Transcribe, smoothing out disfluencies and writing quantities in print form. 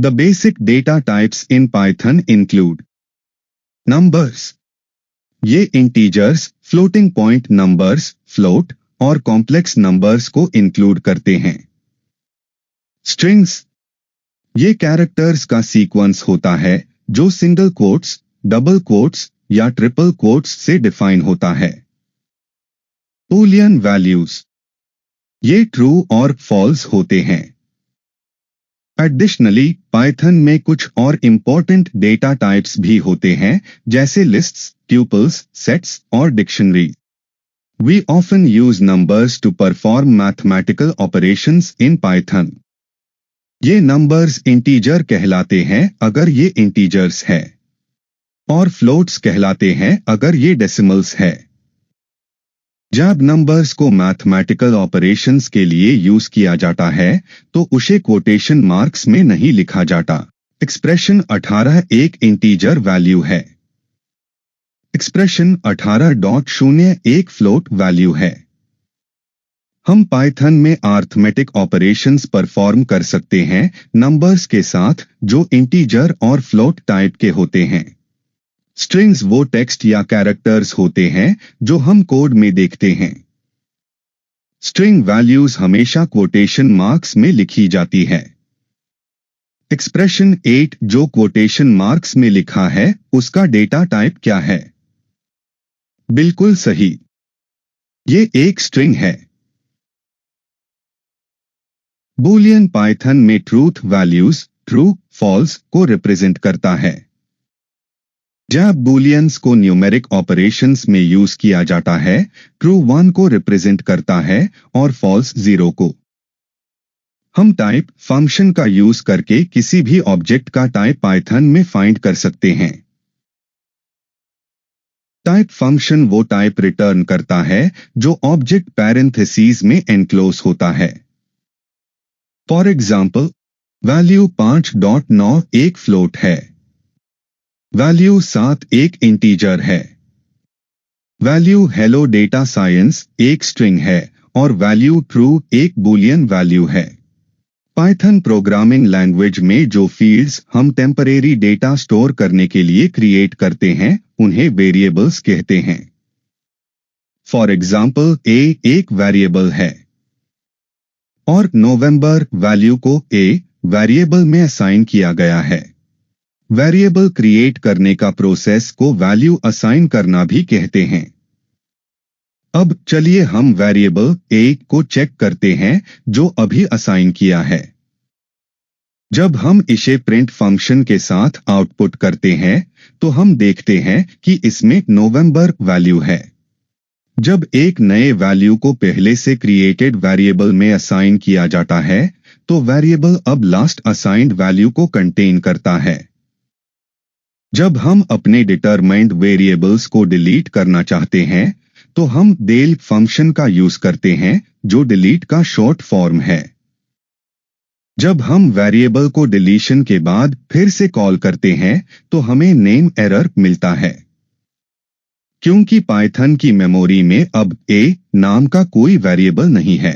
The basic data types in Python include numbers. ये integers, floating point numbers, float और complex numbers को include करते हैं। Strings, ये कैरेक्टर्स का सीक्वेंस होता है जो सिंगल कोट्स, डबल कोट्स या ट्रिपल कोट्स से डिफाइन होता है। बूलियन वैल्यूज, ये ट्रू और फॉल्स होते हैं। एडिशनली पाइथन में कुछ और इम्पोर्टेंट डेटा टाइप्स भी होते हैं जैसे लिस्ट्स, ट्यूपल्स, सेट्स और dictionary. We often use numbers to perform mathematical operations in Python. ये नंबर्स इंटीजर कहलाते हैं अगर ये इंटीजर्स है और फ्लोट्स कहलाते हैं अगर ये डेसिमल्स है। जब नंबर्स को मैथमेटिकल ऑपरेशंस के लिए यूज किया जाता है तो उसे कोटेशन मार्क्स में नहीं लिखा जाता। एक्सप्रेशन 18 एक इंटीजर वैल्यू है। एक्सप्रेशन 18.0 एक फ्लोट वैल्यू है। हम पाइथन में अरिथमेटिक ऑपरेशंस परफॉर्म कर सकते हैं नंबर्स के साथ जो इंटीजर और फ्लोट टाइप के होते हैं। स्ट्रिंग्स वो टेक्स्ट या कैरेक्टर्स होते हैं जो हम कोड में देखते हैं। स्ट्रिंग वैल्यूज हमेशा क्वोटेशन मार्क्स में लिखी जाती है। एक्सप्रेशन 8 जो क्वोटेशन मार्क्स में लिखा है उसका डेटा टाइप क्या है? बिल्कुल सही, ये एक स्ट्रिंग है। बूलियन पाइथन में ट्रूथ वैल्यूज ट्रू, फॉल्स को रिप्रेजेंट करता है। जब बूलियंस को न्यूमेरिक ऑपरेशंस में यूज किया जाता है, ट्रू 1 को रिप्रेजेंट करता है और फॉल्स 0 को। हम टाइप फंक्शन का यूज करके किसी भी ऑब्जेक्ट का टाइप पाइथन में फाइंड कर सकते हैं। टाइप फंक्शन वो टाइप रिटर्न करता है जो ऑब्जेक्ट पैरेंथेसिस में एनक्लोज होता है। फॉर एग्जाम्पल, वैल्यू 5.9 एक फ्लोट है, वैल्यू 7 एक इंटीजर है, वैल्यू हेलो डेटा साइंस एक स्ट्रिंग है और वैल्यू ट्रू एक बूलियन वैल्यू है। पाइथन प्रोग्रामिंग लैंग्वेज में जो फील्ड्स हम टेम्परेरी डेटा स्टोर करने के लिए क्रिएट करते हैं उन्हें वेरिएबल्स कहते हैं। फॉर एग्जाम्पल, ए एक वेरिएबल है और नवंबर वैल्यू को ए वेरिएबल में असाइन किया गया है। वेरिएबल क्रिएट करने का प्रोसेस को वैल्यू असाइन करना भी कहते हैं। अब चलिए हम वेरिएबल ए को चेक करते हैं जो अभी असाइन किया है। जब हम इसे प्रिंट फंक्शन के साथ आउटपुट करते हैं तो हम देखते हैं कि इसमें नवंबर वैल्यू है। जब एक नए वैल्यू को पहले से क्रिएटेड वेरिएबल में असाइन किया जाता है तो वेरिएबल अब लास्ट असाइंड वैल्यू को कंटेन करता है। जब हम अपने डिटरमाइंड वेरिएबल्स को डिलीट करना चाहते हैं तो हम del फंक्शन का यूज करते हैं जो डिलीट का शॉर्ट फॉर्म है। जब हम वेरिएबल को डिलीशन के बाद फिर से कॉल करते हैं तो हमें नेम एरर मिलता है क्योंकि पाइथन की मेमोरी में अब ए नाम का कोई वेरिएबल नहीं है।